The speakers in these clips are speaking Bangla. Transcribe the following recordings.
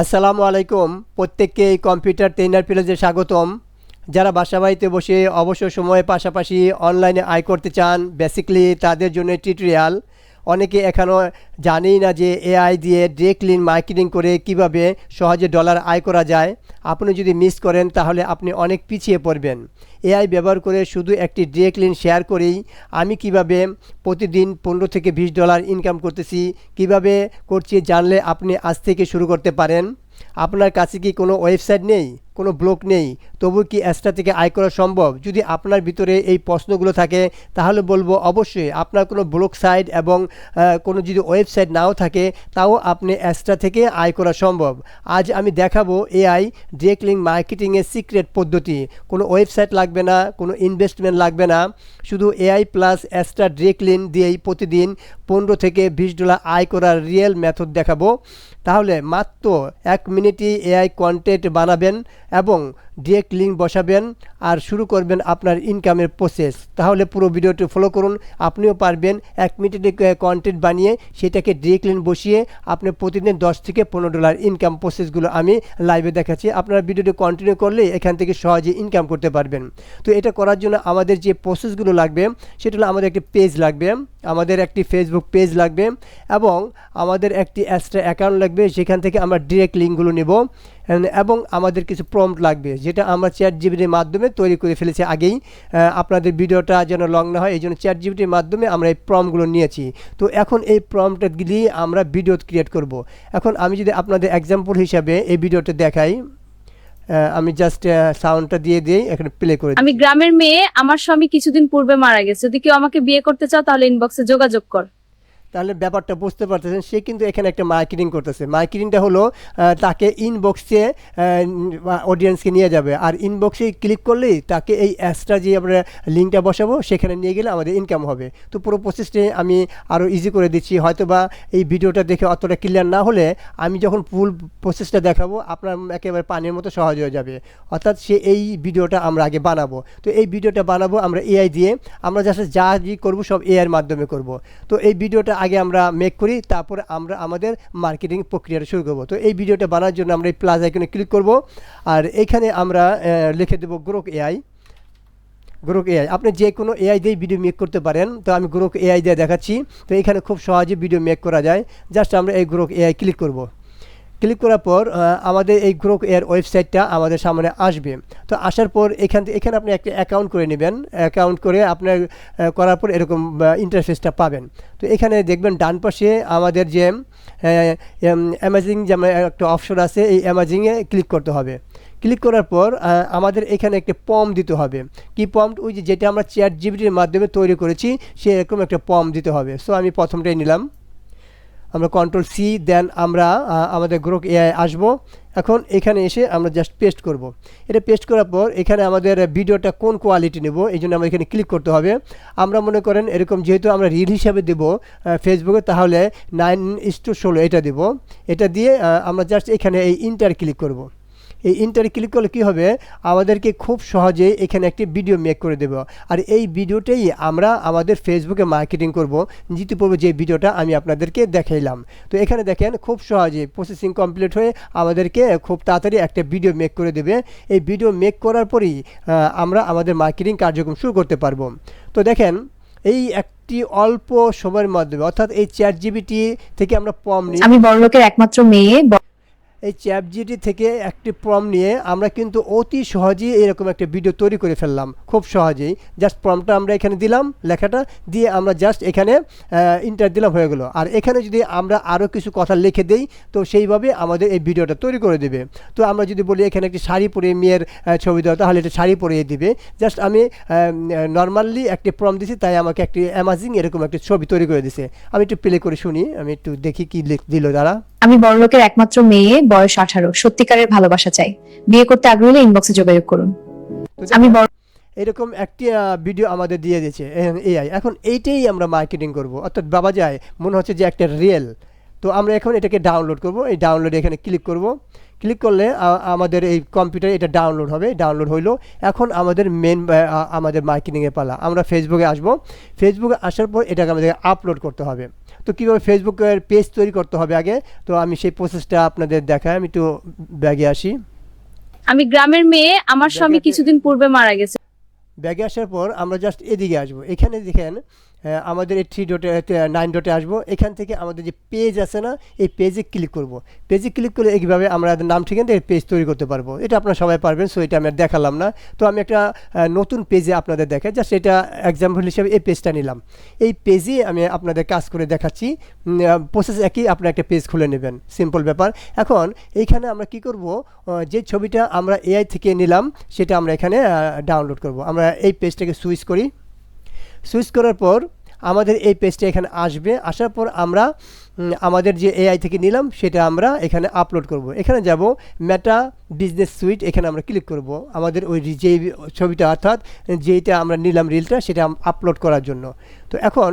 আসসালামু আলাইকুম। প্রত্যেককে এই কম্পিউটার ট্রেনার পেজে স্বাগতম। যারা বাসা বাড়িতে বসে অবসর সময়ে পাশাপাশি অনলাইনে আয় করতে চান, বেসিক্যালি তাদের জন্য টিউটোরিয়াল। অনেকে এখনও জানেই না যে এআই দিয়ে ডিরেক্ট লিঙ্ক মার্কেটিং করে কিভাবে সহজে ডলার আয় করা যায়। আপনি যদি মিস করেন তাহলে আপনি অনেক পিছিয়ে পড়বেন। এআই ব্যবহার করে শুধু একটি ডিরেক্ট লিঙ্ক শেয়ার করেই আমি কিভাবে প্রতিদিন $15 থেকে $20 ইনকাম করতেছি, কিভাবে করছি জানলে আপনি আজ থেকে শুরু করতে পারেন। আপনার কাছে কি কোনো ওয়েবসাইট নেই, কোনো ব্লগ নেই, তবু কি এক্সট্রা থেকে আয় করা সম্ভব? যদি আপনার ভিতরে এই প্রশ্নগুলো থাকে তাহলে বলবো অবশ্যই আপনার কোনো ব্লগ সাইট এবং কোনো যদি ওয়েবসাইট নাও থাকে তাও আপনি এক্সট্রা থেকে আয় করা সম্ভব। আজ আমি দেখাবো এআই ডিরেক্ট লিঙ্ক মার্কেটিংয়ের সিক্রেট পদ্ধতি। কোনো ওয়েবসাইট লাগবে না, কোনো ইনভেস্টমেন্ট লাগবে না, শুধু AI plus extra direct link দিয়েই প্রতিদিন $15 থেকে $20 আয় করার রিয়েল মেথড দেখাবো। তাহলে মাত্র 1 মিনিটই এআই কন্টেন্ট বানাবেন এবং ডিরেক্ট লিঙ্ক বসাবেন আর শুরু করবেন আপনার ইনকামের প্রসেস। তাহলে পুরো ভিডিওটি ফলো করুন, আপনিও পারবেন 1 মিনিটে কন্টেন্ট বানিয়ে সেটাকে ডিরেক্ট লিঙ্ক বসিয়ে আপনি প্রতিদিন $10 থেকে $15 ইনকাম প্রসেসগুলো আমি লাইভে দেখাচ্ছি। আপনারা ভিডিওটি কন্টিনিউ করলে এখান থেকে সহজে ইনকাম করতে পারবেন। তো এটা করার জন্য আমাদের যে প্রসেসগুলো লাগবে সেটা হলো আমাদের একটি পেজ লাগবে, আমাদের একটি ফেসবুক পেজ লাগবে এবং আমাদের একটি এক্সট্রা অ্যাকাউন্ট লাগবে, সেখান থেকে আমরা ডিরেক্ট লিঙ্কগুলো নেব এবং আমাদের কিছু প্রম্পট লাগবে যেটা আমরা চ্যাটজিপিটির মাধ্যমে তৈরি করে ফেলেছি আগেই। আপনাদের ভিডিওটা যেন লং না হয় এই জন্য চ্যাটজিপিটির মাধ্যমে আমরা এই প্রম্পটগুলো নিয়েছি। তো এখন এই প্রম্পটটা দিয়ে আমরা ভিডিও ক্রিয়েট করব। এখন আমি যদি আপনাদের এক্সাম্পল হিসাবে এই ভিডিওটা দেখাই, আমি জাস্ট সাউন্ডটা দিয়ে দিই, এখানে প্লে করে। আমি গ্রামের মেয়ে, আমার স্বামী কিছুদিন পূর্বে মারা গেছে। যদি কেউ আমাকে বিয়ে করতে চাও তাহলে ইনবক্সে যোগাযোগ কর। তাহলে ব্যাপারটা বুঝতে পারতেছেন, সে কিন্তু এখানে একটা মার্কেটিং করতেছে। মার্কেটিংটা হলো তাকে ইনবক্সে অডিয়েন্সকে নিয়ে যাবে, আর ইনবক্সে ক্লিক করলেই তাকে এই অ্যাডসটা যে আমরা লিঙ্কটা বসাবো সেখানে নিয়ে গেলে আমাদের ইনকাম হবে। তো পুরো প্রসেসটাই আমি আরও ইজি করে দিচ্ছি। হয়তো বা এই ভিডিওটা দেখে অতটা ক্লিয়ার না হলে আমি যখন ফুল প্রসেসটা দেখাবো আপনার একেবারে পানির মতো সহজ হয়ে যাবে। অর্থাৎ এই ভিডিওটা আমরা আগে বানাবো। তো এই ভিডিওটা বানাবো আমরা এআই দিয়ে, আমরা যা করবো সব এআইয়ের মাধ্যমে করব। তো এই ভিডিওটা আগে আমরা মেক করি, তারপরে আমরা আমাদের মার্কেটিং প্রক্রিয়াটা শুরু করব। তো এই ভিডিওটা বানানোর জন্য আমরা এই প্লাস আইকনে ক্লিক করব আর এখানে আমরা লিখে দেবো গ্রোক এআই। গ্রোক এআই আপনি যে কোনো এআই দিয়ে ভিডিও মেক করতে পারেন। তো আমি গ্রোক এআই দিয়ে দেখাচ্ছি। তো এখানে খুব সহজে ভিডিও মেক করা যায়। জাস্ট আমরা এই গ্রোক এআই ক্লিক করব। ক্লিক করার পর আমাদের এই গ্রোক এর ওয়েবসাইটটা আমাদের সামনে আসবে। তো আসার পর এখানে আপনি একটা অ্যাকাউন্ট করে নেবেন। অ্যাকাউন্ট করে আপনার করার পর এরকম ইন্টারফেসটা পাবেন। তো এখানে দেখবেন ডান পাশে আমাদের যে অ্যামাজিং যেমন একটা অপশন আছে, এই অ্যামাজিংয়ে ক্লিক করতে হবে। ক্লিক করার পর আমাদের এখানে একটা প্রম্পট দিতে হবে। কি প্রম্পট? ওই যেটা আমরা চ্যাটজিপিটির মাধ্যমে তৈরি করেছি সেরকম একটা প্রম্পট দিতে হবে। সো আমি প্রথমটাই নিলাম, আমরা কন্ট্রোল-C, দেন আমরা আমাদের গ্রোক এআই আসবো। এখন এখানে এসে আমরা জাস্ট পেস্ট করব। এটা পেস্ট করার পর এখানে আমাদের ভিডিওটা কোন কোয়ালিটি নেব এই জন্য আমরা এখানে ক্লিক করতে হবে। আমরা মনে করেন এরকম, যেহেতু আমরা রিল হিসাবে দেব ফেসবুকে, তাহলে 9:16 এটা দেব। এটা দিয়ে আমরা জাস্ট এখানে এই ইন্টার ক্লিক করব। এই ইন্টারে ক্লিক করলে কী হবে, আমাদেরকে খুব সহজেই এখানে একটি ভিডিও মেক করে দেব। আর এই ভিডিওটাই আমরা আমাদের ফেসবুকে মার্কেটিং করব, জিতে পড়বো যে ভিডিওটা আমি আপনাদেরকে দেখাইলাম। তো এখানে দেখেন খুব সহজে প্রসেসিং কমপ্লিট হয়ে আমাদেরকে খুব তাড়াতাড়ি একটা ভিডিও মেক করে দেবে। এই ভিডিও মেক করার পরেই আমরা আমাদের মার্কেটিং কার্যক্রম শুরু করতে পারবো। তো দেখেন এই একটি অল্প সময়ের মাধ্যমে, অর্থাৎ এই চ্যাটজিপিটি থেকে আমরা প্রম্পট নিয়ে, আমি বড়লোকের একমাত্র মেয়ে, এই চ্যাটজিপিটি থেকে একটি প্রম্পট নিয়ে আমরা কিন্তু অতি সহজেই এরকম একটা ভিডিও তৈরি করে ফেললাম। খুব সহজেই জাস্ট প্রম্পটটা আমরা এখানে দিলাম, লেখাটা দিয়ে আমরা জাস্ট এখানে ইন্টার দিলাম, হয়ে গেলো। আর এখানে যদি আমরা আরও কিছু কথা লিখে দিই তো সেইভাবে আমাদের এই ভিডিওটা তৈরি করে দেবে। তো আমরা যদি বলি এখানে একটি শাড়ি পরে মেয়ের ছবি দেওয়া, তাহলে এটা শাড়ি পরিয়ে দিবে। জাস্ট আমি নর্মালি একটি প্রম্পট দিছি, তাই আমাকে একটি অ্যামাজিং এরকম একটা ছবি তৈরি করে দিছে। আমি একটু প্লে করে শুনি, আমি একটু দেখি কি দিল তারা। আমি বড়লোকের একমাত্র মেয়ে, বয়স 18, সত্যিকারের ভালোবাসা চাই, বিয়ে করতে আগ্রহী হলে ইনবক্সে যোগাযোগ করুন। আমি এরকম একটি ভিডিও আমাদের দিয়ে দিয়েছে এআই। এখন এইটাই আমরা মার্কেটিং করব, অর্থাৎ বাবা যায় মনে হচ্ছে যে একটা রিয়েল। তো আমরা এখন এটাকে ডাউনলোড করব। এই ডাউনলোডে এখানে ক্লিক করব। ক্লিক করলে আমাদের এই কম্পিউটারে এটা ডাউনলোড হবে। ডাউনলোড হইলো। এখন আমাদের আমাদের মার্কেটিংয়ের পালা। আমরা ফেসবুকে আসব। ফেসবুকে আসার পর এটাকে আমাদের আপলোড করতে হবে। তো কীভাবে ফেসবুকের পেজ তৈরি করতে হবে আগে, তো আমি সেই প্রসেসটা আপনাদের দেখাই। আমি একটু ব্যাগে আসি। আমি গ্রামের মেয়ে, আমার স্বামী ব্যাগে- কিছুদিন পূর্বে মারা গেছে। ব্যাগে আসার পর আমরা জাস্ট এদিকে আসবো। এখানে দেখেন আমাদের এই 3 ডটে 9 ডটে আসবো। এখান থেকে আমাদের যে পেজ আছে না, এই পেজে ক্লিক করব। পেজে ক্লিক করে এইভাবে আমরা নাম ঠিকানা দিয়ে পেজ তৈরি করতে পারবো। এটা আপনারা সবাই পারবেন, সো এটা আমি আর দেখালাম না। তো আমি একটা নতুন পেজে আপনাদের দেখাই, জাস্ট এটা এক্সাম্পল হিসেবে এই পেজটা নিলাম। এই পেজে আমি আপনাদের কাজ করে দেখাচ্ছি। প্রসেস একই, আপনারা একটা পেজ খুলে নেবেন, সিম্পল ব্যাপার। এখন এইখানে আমরা কি করব, যে ছবিটা আমরা এআই থেকে নিলাম সেটা আমরা এখানে ডাউনলোড করব। আমরা এই পেজটাকে সুইচ করি। সুইচ করার পর আমাদের এই পেজটা এখানে আসবে। আসার পর আমরা আমাদের যে এআই থেকে নিলাম সেটা আমরা এখানে আপলোড করব। এখানে যাব মেটা বিজনেস সুইট, এখানে আমরা ক্লিক করব আমাদের ওই যে ছবিটা অর্থাৎ যেটা আমরা নিলাম রিলটা সেটা আপলোড করার জন্য। তো এখন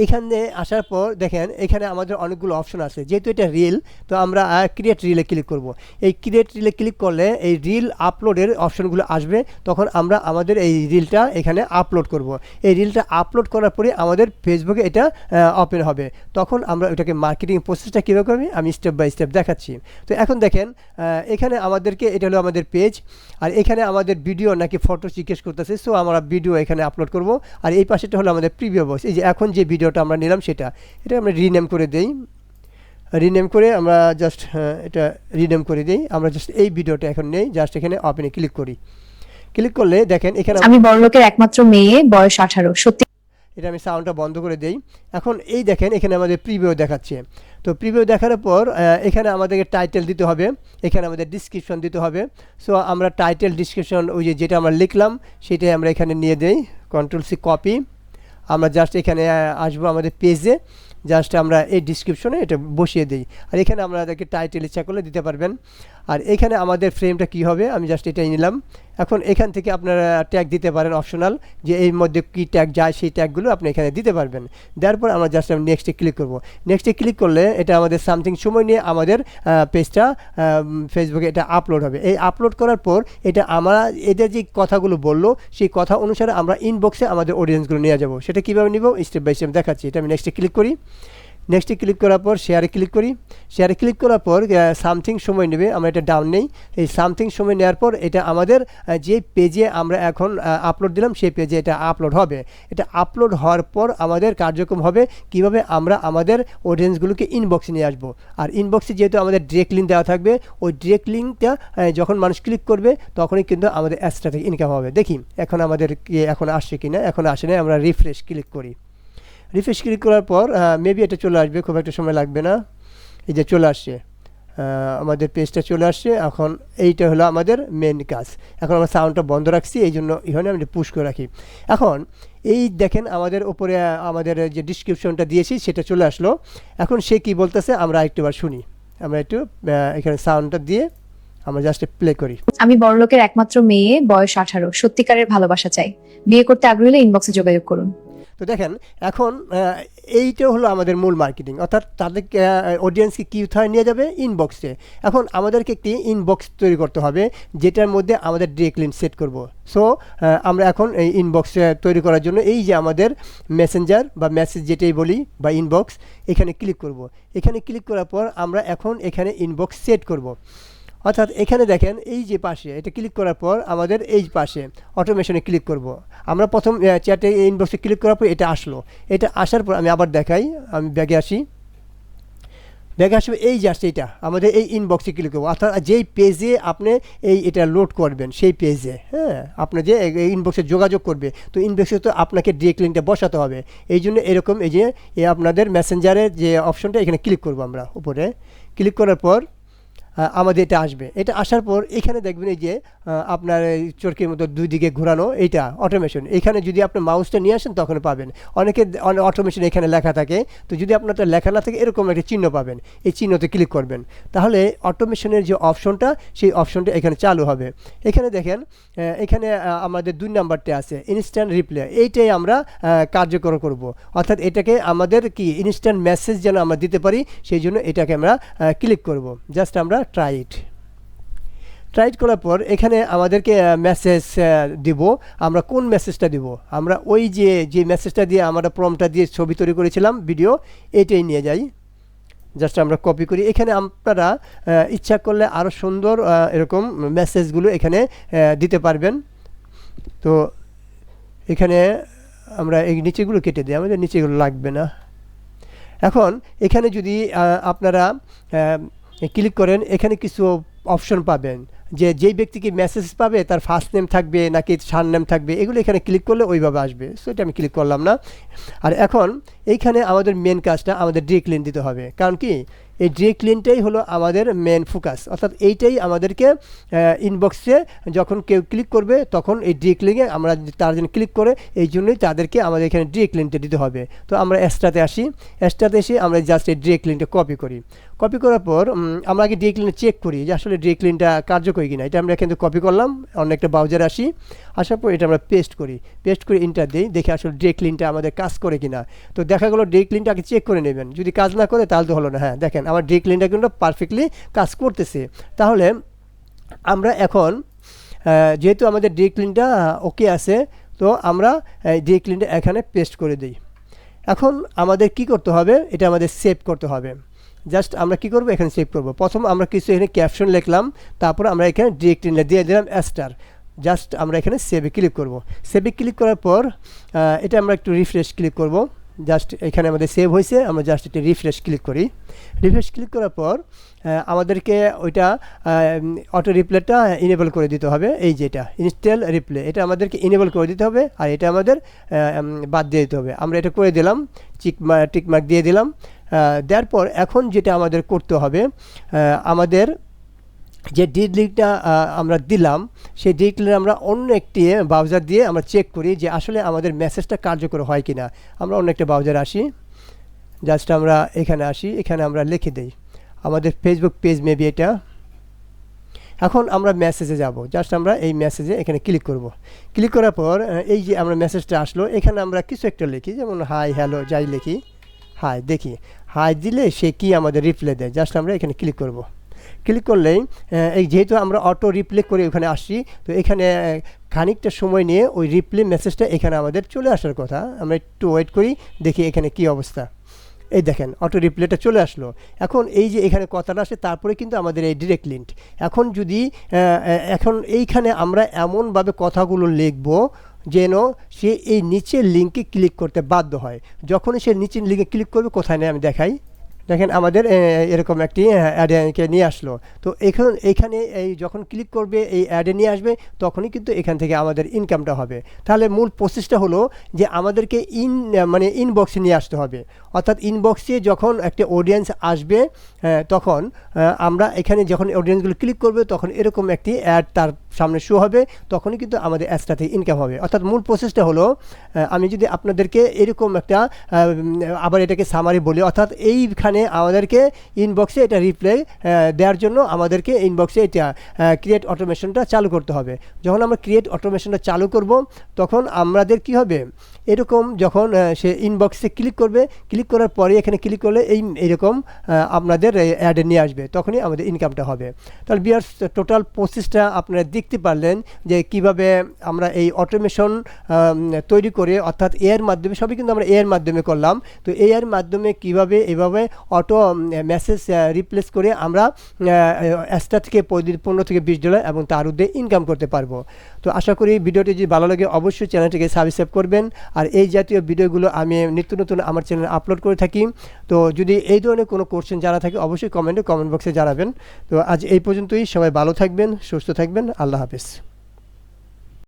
এখানে আসার পর দেখেন এখানে আমাদের অনেকগুলো অপশন আছে। যেহেতু এটা রিল, তো আমরা ক্রিয়েট রিলে ক্লিক করব। এই ক্রিয়েট রিলে ক্লিক করলে এই রিল আপলোডের অপশনগুলো আসবে। তখন আমরা আমাদের এই রিলটা এখানে আপলোড করব। এই রিলটা আপলোড করার পরে আমাদের ফেসবুকে এটা ওপেন হবে। তখন আমরা ওটাকে মার্কেটিং প্রসেসটা কীভাবে করবে আমি স্টেপ বাই স্টেপ দেখাচ্ছি। তো এখন দেখেন এখানে আমাদেরকে, এটা হলো আমাদের পেজ, আর এখানে আমাদের ভিডিও নাকি ফটো জিজ্ঞেস করতেছে। সো আমরা ভিডিও এখানে আপলোড করব। আর এই পাশেটা হলো আমাদের প্রিভিউ বক্স, এই যে এখন যে ভিডিওটা আমরা নিলাম সেটা, এটা আমরা রিনেম করে দেই। রিনেম করে আমরা জাস্ট এটা রিনেম করে দিই। আমরা জাস্ট এই ভিডিওটা এখন নেই, জাস্ট এখানে ওপেনে ক্লিক করি। ক্লিক করলে দেখেন এখানে আমি বড়লোকের একমাত্র মেয়ে, বয়স 18। সত্যি এটা আমি সাউন্ডটা বন্ধ করে দেই। এখন এই দেখেন এখানে আমাদের প্রিভিউ দেখাচ্ছে। তো প্রিভিউ দেখার পর এখানে আমাদেরকে টাইটেল দিতে হবে, এখানে আমাদের ডিসক্রিপশন দিতে হবে। সো আমরা টাইটেল ডিসক্রিপশন ওই যেটা আমরা লিখলাম সেটাই আমরা এখানে নিয়ে দেই, কন্ট্রোল-C কপি। আমরা জাস্ট এখানে আসবো আমাদের পেজে, জাস্ট আমরা এই ডিসক্রিপশনে এটা বসিয়ে দিই। আর এখানে আপনাদেরকে টাইটেল ইচ্ছা করলে দিতে পারবেন। আর এখানে আমাদের ফ্রেমটা কি হবে আমি জাস্ট এটাই নিলাম। এখন এখান থেকে আপনারা ট্যাগ দিতে পারেন অপশনাল, যে এর মধ্যে কী ট্যাগ যায় সেই ট্যাগগুলো আপনি এখানে দিতে পারবেন। দেওয়ার পর আমরা জাস্ট নেক্সটে ক্লিক করব। নেক্সটে ক্লিক করলে এটা আমাদের সামথিং সময় নিয়ে আমাদের পেজটা ফেসবুকে এটা আপলোড হবে। এই আপলোড করার পর এটা আমরা এদের যে কথাগুলো বললো সেই কথা অনুসারে আমরা ইনবক্সে আমাদের অডিয়েন্সগুলো নিয়ে যাব। সেটা কীভাবে নিব স্টেপ বাই স্টেপ দেখাচ্ছি। এটা আমি নেক্সটে ক্লিক করি। নেক্সটে ক্লিক করার পর শেয়ারে ক্লিক করি। শেয়ারে ক্লিক করার পর সামথিং সময় নেবে, আমরা এটা ডাউন নেই। এই সামথিং সময় নেওয়ার পর এটা আমাদের যে পেজে আমরা এখন আপলোড দিলাম সেই পেজে এটা আপলোড হবে। এটা আপলোড হওয়ার পর আমাদের কার্যক্রম হবে কিভাবে আমরা আমাদের অডিয়েন্সগুলোকে ইনবক্সে নিয়ে আসবো। আর ইনবক্সে যেহেতু আমাদের ডিরেক্ট লিঙ্ক দেওয়া থাকবে, ওই ডিরেক্ট লিঙ্কটা যখন মানুষ ক্লিক করবে তখনই কিন্তু আমাদের অ্যাডসটা থেকে ইনকাম হবে। দেখি এখন আমাদের এখন আসছে কিনা, এখন আসে না। আমরা রিফ্রেশ ক্লিক করি। রিফ্রেশ ক্লিক করার পর মেবি এটা চলে আসবে, খুব একটা সময় লাগবে না। এই যে চলে আসছে, আমাদের পেজটা চলে আসছে। এখন এইটা হলো আমাদের মেন কাজ। এখন আমরা সাউন্ডটা বন্ধ রাখছি, এই জন্য এখানে আমি পুশ করে রাখি। এখন এই দেখেন আমাদের ওপরে আমাদের যে ডিসক্রিপশনটা দিয়েছি সেটা চলে আসলো। এখন সে কি বলতেছে আমরা একটুবার শুনি। আমরা একটু এখানে সাউন্ডটা দিয়ে আমরা জাস্ট প্লে করি। আমি বড়লোকের একমাত্র মেয়ে, বয়স 18। সত্যিকারের ভালোবাসা চাই। বিয়ে করতে আগ্রহী হলে ইনবক্সে যোগাযোগ করুন। তো দেখেন এখন এইটা হলো আমাদের মূল মার্কেটিং, অর্থাৎ তাদেরকে অডিয়েন্সকে কী কোথায় নিয়ে যাবে ইনবক্সে। এখন আমাদেরকে একটি ইনবক্স তৈরি করতে হবে যেটার মধ্যে আমাদের ডিরেক্ট লিঙ্ক সেট করব। সো আমরা এখন এই ইনবক্স তৈরি করার জন্য এই যে আমাদের মেসেঞ্জার বা মেসেজ যেটাই বলি বা ইনবক্স, এখানে ক্লিক করব। এখানে ক্লিক করার পর আমরা এখন এখানে ইনবক্স সেট করব। অর্থাৎ এখানে দেখেন এই যে পাশে এটা ক্লিক করার পর আমাদের এই পাশে অটোমেশনে ক্লিক করব। আমরা প্রথম চ্যাটে ইনবক্সে ক্লিক করার পর এটা আসলো। এটা আসার পর আমি আবার দেখাই, আমি ব্যাগে আসি। ব্যাগে আসবে এই জাস্ট এইটা আমাদের এই ইনবক্সে ক্লিক করবো। অর্থাৎ যেই পেজে আপনি এটা লোড করবেন সেই পেজে, হ্যাঁ, আপনি যে ইনবক্সে যোগাযোগ করবে, তো ইনবক্সে তো আপনাকে ডিরেক্ট লিঙ্কটা বসাতে হবে। এই জন্য এরকম এই যে আপনাদের মেসেঞ্জারের যে অপশনটা এখানে ক্লিক করব। আমরা উপরে ক্লিক করার পর আমাদের এটা আসবে। এটা আসার পর এখানে দেখবেন এই যে আপনার চরকির মতো দুই দিকে ঘোরানো এইটা অটোমেশন। এখানে যদি আপনি মাউসটা নিয়ে আসেন তখন পাবেন অনেকে অটোমেশন এখানে লেখা থাকে। তো যদি আপনারটা লেখা না থাকে এরকম একটা চিহ্ন পাবেন, এই চিহ্নতে ক্লিক করবেন, তাহলে অটোমেশনের যে অপশনটা সেই অপশনটা এখানে চালু হবে। এখানে দেখেন এখানে আমাদের 2 নাম্বারটা আছে ইনস্ট্যান্ট রিপ্লাই, এইটাই আমরা কার্যকর করব। অর্থাৎ এটাকে আমাদের কি ইনস্ট্যান্ট মেসেজ যেন আমরা দিতে পারি সেই জন্য এটাকে আমরা ক্লিক করব। জাস্ট আমরা ট্রাই রাইট করার পর এখানে আমাদেরকে মেসেজ দিব। আমরা কোন মেসেজটা দিব? আমরা ওই যে মেসেজটা দিয়ে আমরা প্রম্পটটা দিয়ে ছবি তৈরি করেছিলাম ভিডিও, এটাই নিয়ে যাই। জাস্ট আমরা কপি করি। এখানে আপনারা ইচ্ছা করলে আরও সুন্দর এরকম মেসেজগুলো এখানে দিতে পারবেন। তো এখানে আমরা এই নিচেগুলো কেটে দিই, আমাদের নিচেগুলো লাগবে না। এখন এখানে যদি আপনারা ক্লিক করেন, এখানে কিছু অপশন পাবেন, যেই ব্যক্তিকে মেসেজ পাবে তার ফার্স্ট নেম থাকবে নাকি সার নেম থাকবে, এগুলো এখানে ক্লিক করলে ওইভাবে আসবে। সো এটা আমি ক্লিক করলাম না। আর এখন এইখানে আমাদের মেন কাজটা আমাদের ডিরেক্ট লিঙ্ক দিতে হবে। কারণ কি, এই ডিরেক্ট লিঙ্কটাই হলো আমাদের মেন ফোকাস, অর্থাৎ এইটাই আমাদেরকে ইনবক্সে যখন কেউ ক্লিক করবে তখন এই ডিরেক্ট লিঙ্কে আমরা তার জন্য ক্লিক করে, এই জন্যই তাদেরকে আমাদের এখানে ডিরেক্ট লিঙ্কটা দিতে হবে। তো আমরা এক্সট্রাতে আসি, এক্সট্রাতে এসে আমরা জাস্ট এই ডিরেক্ট লিঙ্কটা কপি করি। কপি করার পর আমরা আগে ডিরেক্ট লিঙ্কটা চেক করি যে আসলে ডিরেক্ট লিঙ্কটা কার্যকরী কিনা। এটা আমরা কিন্তু কপি করলাম, অন্য একটা ব্রাউজারে আসি, আসার পর এটা আমরা পেস্ট করি, পেস্ট করে ইন্টার দিই, দেখে আসলে ডিরেক্ট লিঙ্কটা আমাদের কাজ করে কিনা। তো দেখা গেলো ডিরেক্ট লিঙ্কটা আগে চেক করে নেবেন, যদি কাজ না করে তাহলে তো হলো না। হ্যাঁ দেখেন আমার ডিরেক্ট লিঙ্কটা কিন্তু পারফেক্টলি কাজ করতেছে। তাহলে আমরা এখন যেহেতু আমাদের ডিরেক্ট লিঙ্কটা ওকে আছে, তো আমরা ডিরেক্ট লিঙ্কটা এখানে পেস্ট করে দিই। এখন আমাদের কি করতে হবে, এটা আমাদের সেভ করতে হবে। জাস্ট আমরা কি করব, এখানে সেভ করব। প্রথম আমরা কিছু এখানে ক্যাপশন লিখলাম, তারপর আমরা এখানে ডিরেক্ট লিঙ্কটা দিয়ে দিলাম স্টার। জাস্ট আমরা এখানে সেভে ক্লিক করব। সেভে ক্লিক করার পর এটা আমরা একটু রিফ্রেশ ক্লিক করব। জাস্ট এখানে আমাদের সেভ হয়েছে, আমরা জাস্ট একটু রিফ্রেশ ক্লিক করি। রিফ্রেশ ক্লিক করার পর আমাদেরকে ওইটা অটো রিপ্লেটা ইনেবল করে দিতে হবে। এই যেটা ইনস্টল রিপ্লে, এটা আমাদেরকে ইনেবল করে দিতে হবে, আর এটা আমাদের বাদ দিয়ে দিতে হবে। আমরা এটা করে দিলাম, টিকমার্ক দিয়ে দিলাম। দেওয়ার পর এখন যেটা আমাদের করতে হবে, আমাদের যে ডিরেক্ট লিঙ্কটা আমরা দিলাম, সেই ডিরেক্ট লিঙ্ক আমরা অন্য একটি ব্রাউজার দিয়ে আমরা চেক করি যে আসলে আমাদের মেসেজটা কার্যকর হয় কিনা। আমরা অন্য একটা ব্রাউজারে আসি, জাস্ট আমরা এখানে আসি, এখানে আমরা লিখে দিই আমাদের ফেসবুক পেজ মেবি এটা। এখন আমরা মেসেজে যাব, জাস্ট আমরা এই মেসেজে এখানে ক্লিক করব। ক্লিক করার পর এই যে আমরা মেসেজটা আসলো, এখানে আমরা কিছু একটা লিখি, যেমন হাই হ্যালো যাই লিখি, হাই, দেখি হাই দিলে সে কি আমাদের রিপ্লাই দেয়। জাস্ট আমরা এখানে ক্লিক করব। ক্লিক করলেই এই যেহেতু আমরা অটো রিপ্লে করে ওখানে আসি, তো এখানে খানিকটা সময় নিয়ে ওই রিপ্লে মেসেজটা এখানে আমাদের চলে আসার কথা। আমরা একটু ওয়েট করি, দেখি এখানে কি অবস্থা। এই দেখেন অটো রিপ্লেটা চলে আসলো। এখন এই যে এখানে কথাটা আসে, তারপরে কিন্তু আমাদের এই ডিরেক্ট লিঙ্ক। এখন যদি এখন এইখানে আমরা এমনভাবে কথাগুলো লিখব যেন সে এই নিচের লিঙ্কে ক্লিক করতে বাধ্য হয়। যখনই সে নিচের লিঙ্কে ক্লিক করবে, কোথায় নেই আমি দেখাই, দেখেন আমাদের এরকম একটি অ্যাডকে নিয়ে আসলো। তো এখানে এই যখন ক্লিক করবে এই অ্যাডে নিয়ে আসবে, তখনই কিন্তু এখান থেকে আমাদের ইনকামটা হবে। তাহলে মূল প্রসেসটা হলো যে আমাদেরকে ইনবক্সে নিয়ে আসতে হবে। অর্থাৎ ইনবক্সে যখন একটা অডিয়েন্স আসবে, তখন আমরা এখানে যখন অডিয়েন্সগুলো ক্লিক করবে, তখন এরকম একটি অ্যাড তার সামনে শো হবে, তখনই কিন্তু আমাদের অ্যাডটা থেকে ইনকাম হবে। অর্থাৎ মূল প্রসেসটা হলো, আমি যদি আপনাদেরকে এরকম একটা আবার এটাকে সামারি বলি, অর্থাৎ এইখানে আমাদেরকে ইনবক্সে এটা রিপ্লাই দেওয়ার জন্য আমাদেরকে ইনবক্সে এটা ক্রিয়েট অটোমেশনটা চালু করতে হবে। যখন আমরা ক্রিয়েট অটোমেশনটা চালু করব, তখন আমাদের কি হবে, এরকম যখন সে ইনবক্সে ক্লিক করবে, ক্লিক করার পরে এখানে ক্লিক করলে এইরকম আপনাদের অ্যাডে নিয়ে আসবে, তখনই আমাদের ইনকামটা হবে। তাহলে ভিউয়ার্স, টোটাল প্রসেসটা আপনারা দেখতে পারলেন যে কিভাবে আমরা এই অটোমেশন তৈরি করে, অর্থাৎ এর মাধ্যমে, সবই কিন্তু আমরা এর মাধ্যমে করলাম। তো এর মাধ্যমে কিভাবে এভাবে অটো মেসেজ রিপ্লেস করে আমরা এক্সট্রা থেকে $15 থেকে $20 এবং তার ঊর্ধ্বে ইনকাম করতে পারবো। তো আশা করি ভিডিওটি যদি ভালো লাগে, অবশ্যই চ্যানেলটিকে সাবস্ক্রাইব করবেন। আর এই জাতীয় ভিডিওগুলো আমি নিত্য নতুন আমার চ্যানেলে আপলোড করে থাকি। তো যদি এই ধরনের কোনো কোশ্চেন জানা থাকে, অবশ্যই কমেন্ট বক্সে জানাবেন। তো আজ এই পর্যন্তই। সবাই ভালো থাকবেন, সুস্থ থাকবেন। আল্লাহ হাফেজ।